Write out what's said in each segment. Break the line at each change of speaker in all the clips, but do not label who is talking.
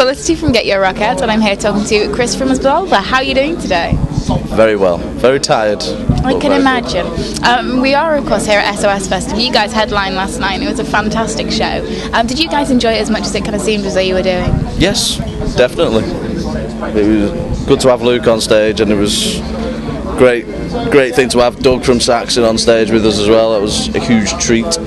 Felicity from GetYourRockOut, and I'm here talking to Chris from Absolva. How are you doing today?
Very well. Very tired.
I can imagine. We are, of course, here at SOS Fest. You guys headlined last night, and it was a fantastic show. Did you guys enjoy it as much as it kind of seemed as though you were doing?
Yes, definitely. It was good to have Luke on stage, and it was great thing to have Doug from Saxon on stage with us as well. That was a huge treat.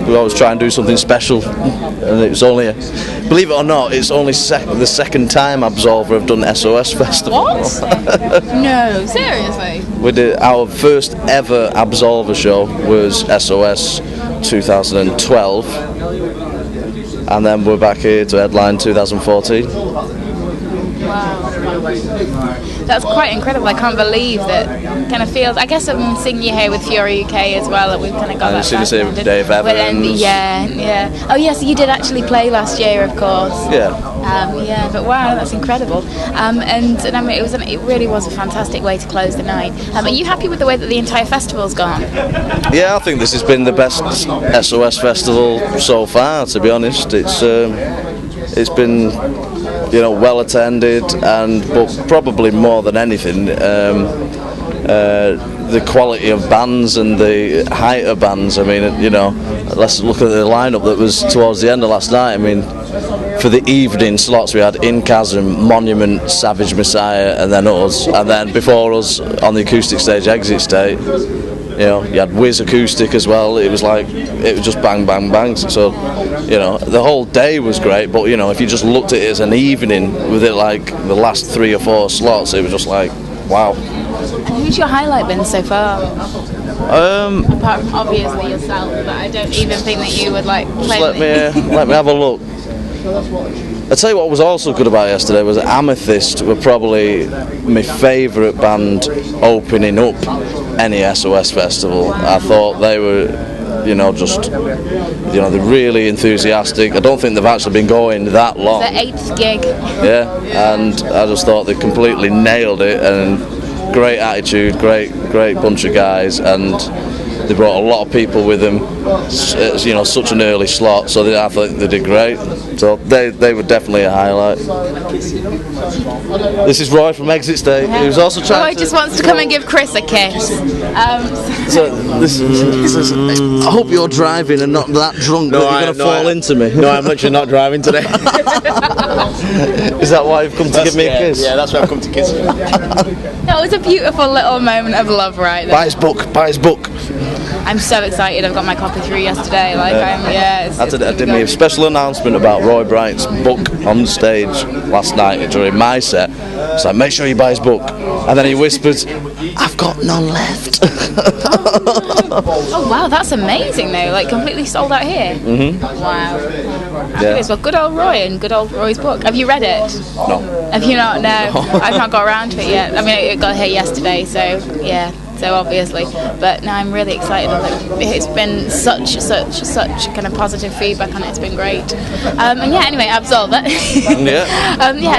We always try and do something special, and it was only, believe it or not, it's only the second time Absolva have done SOS Festival.
What? No, seriously?
We did our first ever Absolva show was SOS 2012, and then we're back here to headline 2014.
Wow. That's quite incredible. I can't believe that kind of feels. I guess I'm seeing you here with Fury UK as well. That we've kind of got that.
I've seen with Dave Evans.
Yeah. Oh yes, you did actually play last year, of course.
Yeah.
But wow, that's incredible. And I mean, it really was a fantastic way to close the night. Are you happy with the way that the entire festival's gone?
Yeah, I think this has been the best SOS festival so far. To be honest, it's been, well attended, but probably more than anything, the quality of bands and the height of bands. I mean, let's look at the lineup that was towards the end of last night. I mean, for the evening slots we had Incasm, Monument, Savage Messiah, and then us, and then before us on the acoustic stage, Exit State. You had Wiz acoustic as well. It was just bang, bang, bang. So, the whole day was great. But if you just looked at it as an evening with it like the last 3 or 4 slots, it was just like, wow.
And who's your highlight been so far? Apart from obviously yourself, but I don't even think that you would play.
Let me have a look. I'll tell you what was also good about yesterday was Amethyst were probably my favourite band opening up any SOS festival. I thought they were, they're really enthusiastic. I don't think they've actually been going that long.
It's their 8th gig.
Yeah, and I just thought they completely nailed it, and great attitude, great bunch of guys, and they brought a lot of people with them. Such an early slot, so I thought they did great. So they were definitely a highlight. This is Roy from Exit State. He was also trying.
Roy just wants to come and give Chris a kiss.
This is, I hope you're driving and not that drunk that you're going to fall into me.
No, I'm literally not driving today.
Is that why you've come to give me a kiss?
Yeah, that's why I've come to kiss you.
That was a beautiful little moment of love right there.
Buy his book.
I'm so excited. I've got my copy through yesterday.
I did me a special announcement about Roy Bright's book on stage last night during my set. So make sure you buy his book. And then he whispered, "I've got none left."
Oh wow, that's amazing though. Completely sold out here. Wow. Anyways, well, good old Roy and good old Roy's book. Have you read it?
No.
Have you not? No. I've not got around to it yet. I mean, it got here yesterday, so yeah. So obviously, but now I'm really excited. It's been such kind of positive feedback on it. It's been great. Anyway, Absolva.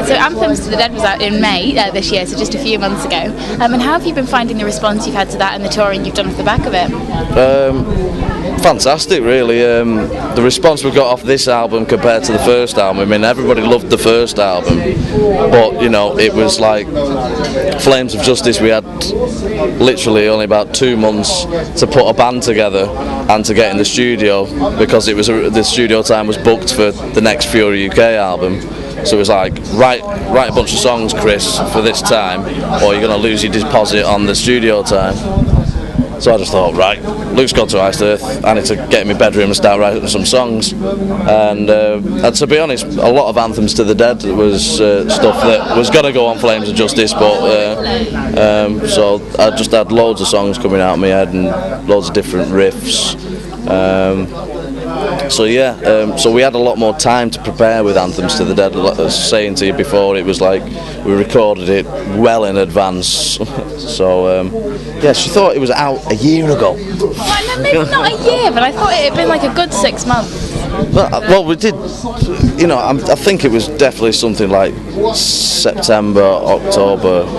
So Anthems to the Dead was out in May this year, so just a few months ago. And how have you been finding the response you've had to that and the touring you've done off the back of it?
Fantastic, really. The response we got off this album compared to the first album, I mean, everybody loved the first album, but it was like Flames of Justice. We had literally only about 2 months to put a band together and to get in the studio, because the studio time was booked for the next Fury UK album. So it was like, write a bunch of songs, Chris, for this time, or you're going to lose your deposit on the studio time. So I just thought, right, Luke's gone to Iced Earth, I need to get in my bedroom and start writing some songs. And to be honest, a lot of Anthems to the Dead was stuff that was going to go on Flames of Justice, but so I just had loads of songs coming out of my head and loads of different riffs. So we had a lot more time to prepare with Anthems to the Dead. Like I was saying to you before, it was like we recorded it well in advance. So she thought it was out a year ago.
Well, maybe not a year, but I thought it had been like a good 6 months.
Well, we did, you know, I think it was definitely something like September, October-ish,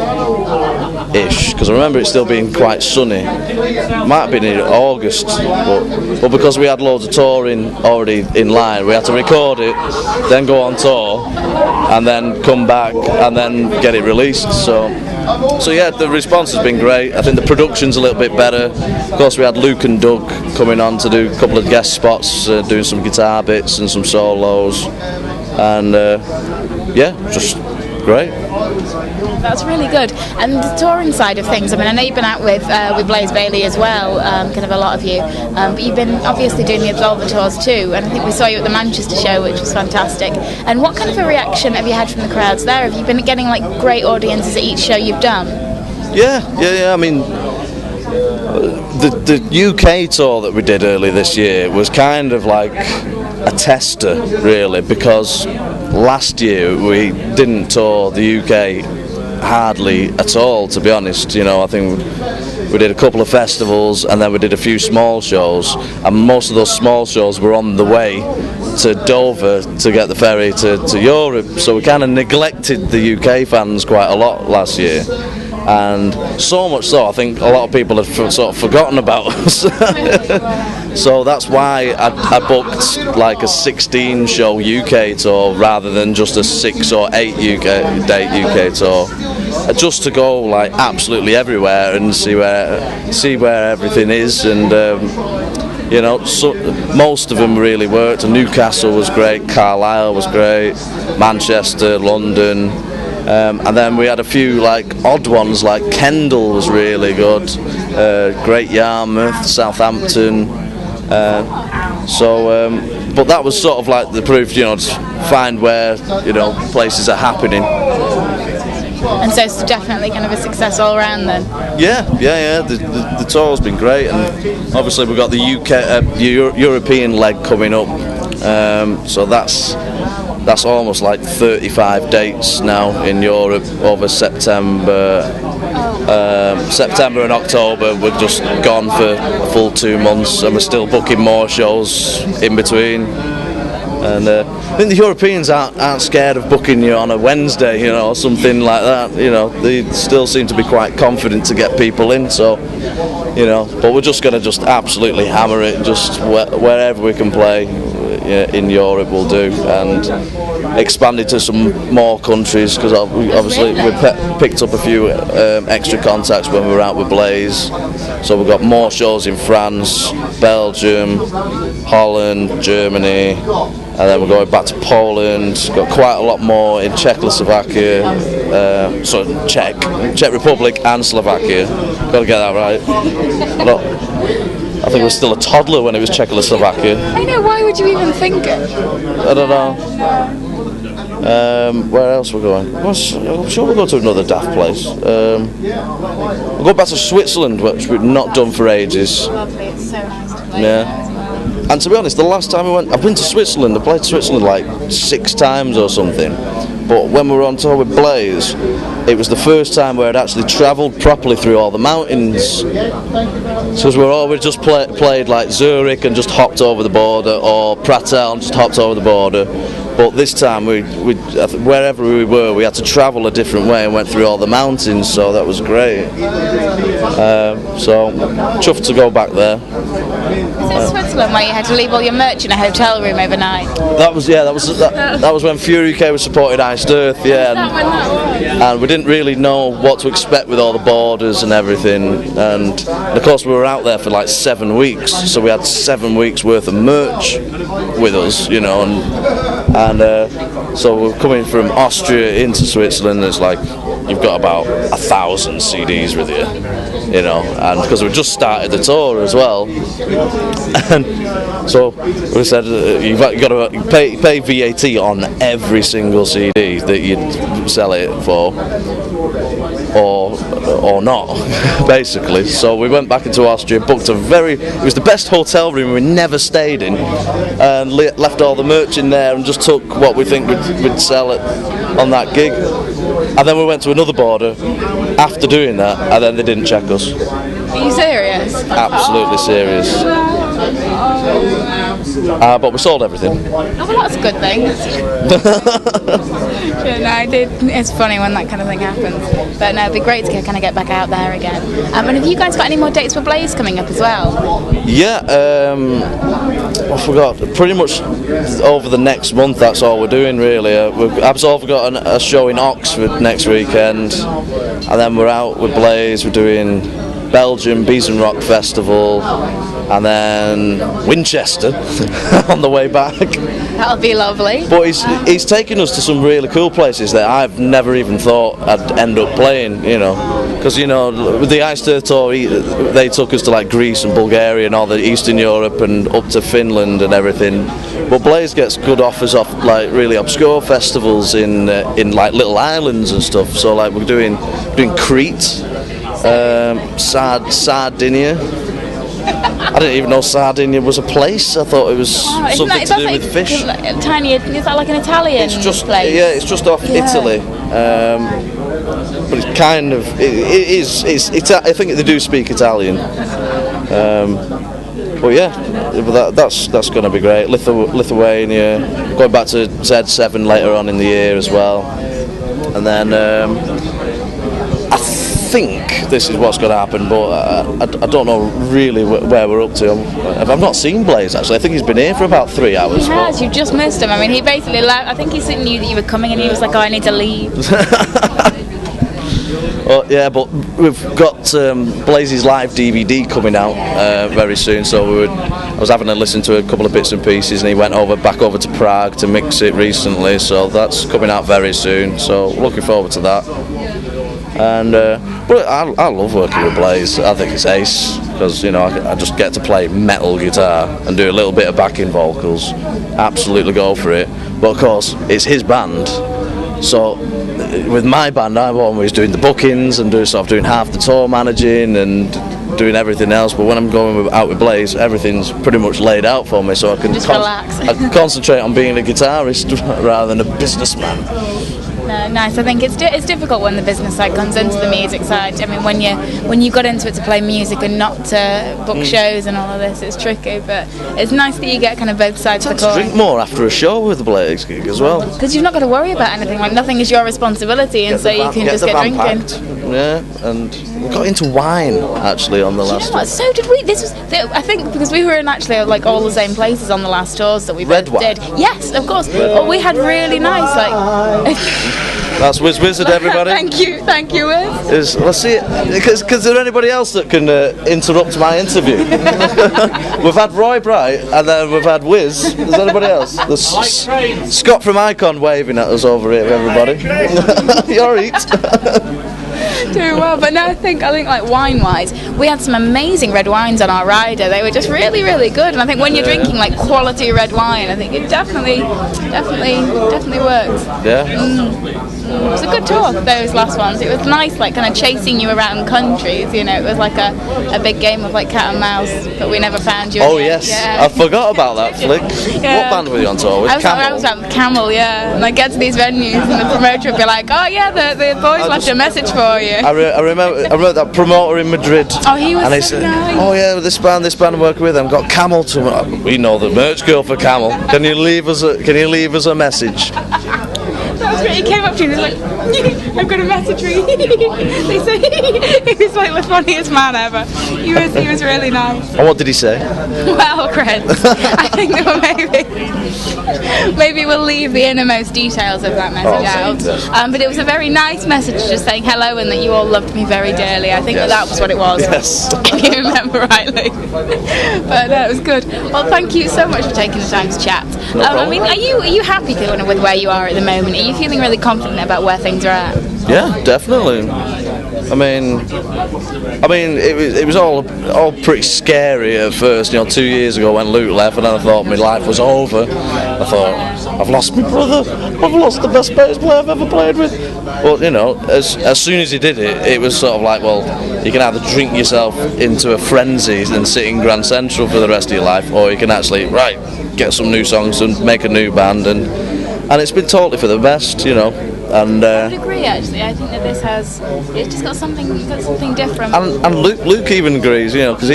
because I remember it still being quite sunny. Might have been in August, but because we had loads of touring already in line, we had to record it, then go on tour, and then come back, and then get it released, so yeah, the response has been great. I think the production's a little bit better. Of course, we had Luke and Doug coming on to do a couple of guest spots, doing some guitar bits and some solos, and yeah, just great.
That's really good. And the touring side of things, I mean, I know you've been out with Blaze Bayley as well, kind of a lot of you, but you've been obviously doing the Absolva tours too, and I think we saw you at the Manchester show, which was fantastic. And what kind of a reaction have you had from the crowds there? Have you been getting like great audiences at each show you've done?
Yeah. I mean, the UK tour that we did early this year was kind of like a tester, really, because last year we didn't tour the UK hardly at all, to be honest. You know, I think we did a couple of festivals and then we did a few small shows, and most of those small shows were on the way to Dover to get the ferry to Europe, so we kind of neglected the UK fans quite a lot last year. And so much so, I think a lot of people have sort of forgotten about us. So that's why I booked like a 16-show UK tour rather than just a 6 or 8 UK tour, just to go like absolutely everywhere and see where everything is. And you know, so most of them really worked. Newcastle was great, Carlisle was great, Manchester, London. And then we had a few like odd ones, like Kendal was really good, Great Yarmouth, Southampton. But that was sort of like the proof, you know, to find where, you know, places are happening.
And so it's definitely kind of a success all around then. Yeah.
The tour's been great, and obviously we've got the UK European leg coming up, so that's almost like 35 dates now in Europe over September and October. We're just gone for a full 2 months, and we're still booking more shows in between. And I think the Europeans aren't scared of booking you on a Wednesday, you know, or something like that. You know, they still seem to be quite confident to get people in. So, you know, but we're just going to absolutely hammer it, just wherever we can play in Europe we'll do, and expanded to some more countries, because obviously we picked up a few extra contacts when we were out with Blaze, so we've got more shows in France, Belgium, Holland, Germany, and then we're going back to Poland. Got quite a lot more in Czechoslovakia, Czech Republic and Slovakia. Got to get that right. I think I was still a toddler when it was Czechoslovakia.
I know, why would you even think it?
I don't know. Where else we're going? I'm sure we'll go to another daft place. We'll go back to Switzerland, which we've not done for ages.
Lovely, it's so nice to play.
Yeah. And to be honest, the last time I've been to Switzerland, I played Switzerland like 6 times or something. But when we were on tour with Blaze, it was the first time where I'd actually travelled properly through all the mountains. Because we just played like Zurich and just hopped over the border, or Pratel and just hopped over the border. But this time, wherever we were, we had to travel a different way and went through all the mountains, so that was great. So, chuffed to go back there.
Was it Switzerland where you had to leave all your merch in a hotel room overnight?
That was when Fury UK was supporting Iced Earth, yeah. And we didn't really know what to expect with all the borders and everything. And of course, we were out there for like 7 weeks, so we had 7 weeks worth of merch with us, you know, and so we're coming from Austria into Switzerland. It's like you've got about 1,000 CDs with you, you know, and because we just started the tour as well, and so we said you've got to pay VAT on every single CD that you sell it for, or not, basically. So we went back into Austria, booked it was the best hotel room we never stayed in, and left all the merch in there and just took what we think we'd sell it on that gig. And then we went to another border after doing that, and then they didn't check us.
Are you serious?
Absolutely serious. But we sold everything.
Oh, well, that's a good thing. Yeah, no, it's funny when that kind of thing happens. But no, it'd be great to kind of get back out there again. And have you guys got any more dates for Blaze coming up as well?
Yeah, I forgot. Pretty much over the next month, that's all we're doing really. Absolva got a show in Oxford next weekend, and then we're out with Blaze. We're doing Belgium Bees and Rock Festival, and then Winchester on the way back.
That'll be lovely.
But he's taken us to some really cool places that I've never even thought I'd end up playing, you know. Because, you know, with the Ice Earth Tour, they took us to like Greece and Bulgaria and all the Eastern Europe and up to Finland and everything. But Blaze gets good offers off like really obscure festivals in like little islands and stuff. So like we're doing Crete, Sardinia. I didn't even know Sardinia was a place. I thought it was something to do with fish.
Tiny, is that like an Italian place?
Yeah, it's just off Italy. But it's kind of I think they do speak Italian. But yeah, that's going to be great. Lithuania, going back to Z7 later on in the year as well, and then I think this is what's going to happen, but I don't know really where we're up to. I've not seen Blaze actually. I think he's been here for about 3 hours.
He has. You just missed him. I mean, he basically left. I think he knew that you were coming, and he was like, "Oh, I need to leave."
Well, yeah, but we've got Blaze's live DVD coming out very soon, so I was having to listen to a couple of bits and pieces, and he went back over to Prague to mix it recently, so that's coming out very soon, so looking forward to that. And but I love working with Blaze. I think it's ace, because, you know, I just get to play metal guitar and do a little bit of backing vocals. Absolutely go for it. But of course, it's his band, so with my band, I'm always doing the bookings and doing half the tour managing and doing everything else. But when I'm going out with Blaze, everything's pretty much laid out for me, so I can
just relax.
I can concentrate on being a guitarist rather than a businessman.
No, nice. I think it's difficult when the business side comes into the music side. I mean, when you got into it to play music and not to book shows and all of this, it's tricky. But it's nice that you get kind of both sides of the coin.
Drink more after a show with the Blaze gig as well.
Because you've not got to worry about anything. Like, nothing is your responsibility, and so you can just get drinking.
Yeah, and we got into wine actually on the last tour.
So did we. This was, I think, because we were in actually like all the same places on the last tours that we both did. Yes, of course. But we had really nice like.
That's Wizard, everybody.
Thank you, Wiz.
Let's see it. Because is there anybody else that can interrupt my interview? We've had Roy Bright, and then we've had Wiz. Is there anybody else? There's Scott from Icon waving at us over here, everybody. You're right.
Doing well, but no, I think like wine-wise, we had some amazing red wines on our rider. They were just really, really good, and I think when you're drinking like quality red wine, I think it definitely works.
Yeah.
It was a good tour, those last ones. It was nice, like kind of chasing you around countries. You know, it was like a big game of like cat and mouse, but we never found you.
Oh yes, yeah. I forgot about that flick. Yeah. What band were you on tour with? Camel.
I was on Camel, yeah. And I get to these venues, and the promoter would be like, "Oh yeah, the boys left a message for you."
I remember that promoter in Madrid.
Oh, he was.
And he said,
nice.
"Oh yeah, this band I'm working with, I've got Camel to. We know the merch girl for Camel. Can you leave us a message?"
That was great. He came up to me and he was like, "I've got a message for you." They say he was like the funniest man ever. He was really nice.
And what did he say?
Well, Chris, I think that maybe we'll leave the innermost details of that message out. But it was a very nice message, just saying hello and that you all loved me very dearly. I think that was what it was.
Yes.
If you remember rightly. But it was good. Well, thank you so much for taking the time to chat.
No problem.
I mean, are you happy with where you are at the moment? Are you feeling really confident about where things are at?
Yeah, definitely. I mean, it was all pretty scary at first. You know, 2 years ago when Luke left, and then I thought my life was over. I thought, I've lost my brother. I've lost the best bass player I've ever played with. But you know, as soon as he did it, it was sort of like, well, you can either drink yourself into a frenzy and sit in Grand Central for the rest of your life, or you can actually get some new songs and make a new band, and it's been totally for the best. You know. And
I would agree. Actually, I think that it's just got something different.
And Luke even agrees, because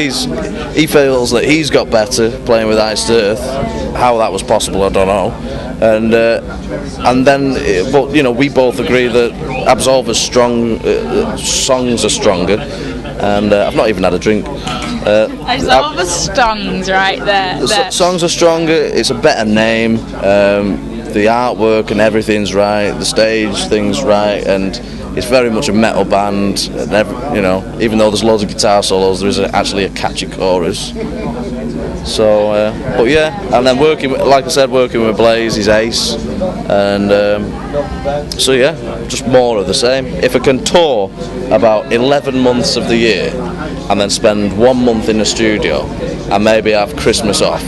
he feels that he's got better playing with Iced Earth. How that was possible, I don't know. And then, but we both agree that Absolva's songs are stronger. And I've not even had a drink.
Absolva songs, right there.
Songs are stronger. It's a better name. The artwork and everything's right. The stage thing's right, and it's very much a metal band. And even though there's loads of guitar solos, there is actually a catchy chorus. So, but yeah, and then working with Blaze, he's ace, and so yeah, just more of the same. If I can tour about 11 months of the year, and then spend 1 month in the studio, and maybe have Christmas off,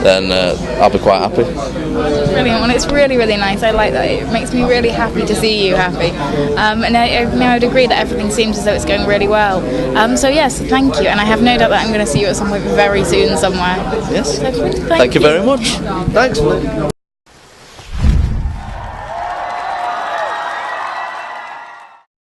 then I'll be quite happy.
Brilliant. Well, it's really, really nice. I like that. It makes me really happy to see you happy. And I would agree that everything seems as though it's going really well. So yes, thank you. And I have no doubt that I'm going to see you at some point very soon somewhere.
Yes.
So,
thank you very much. Thanks.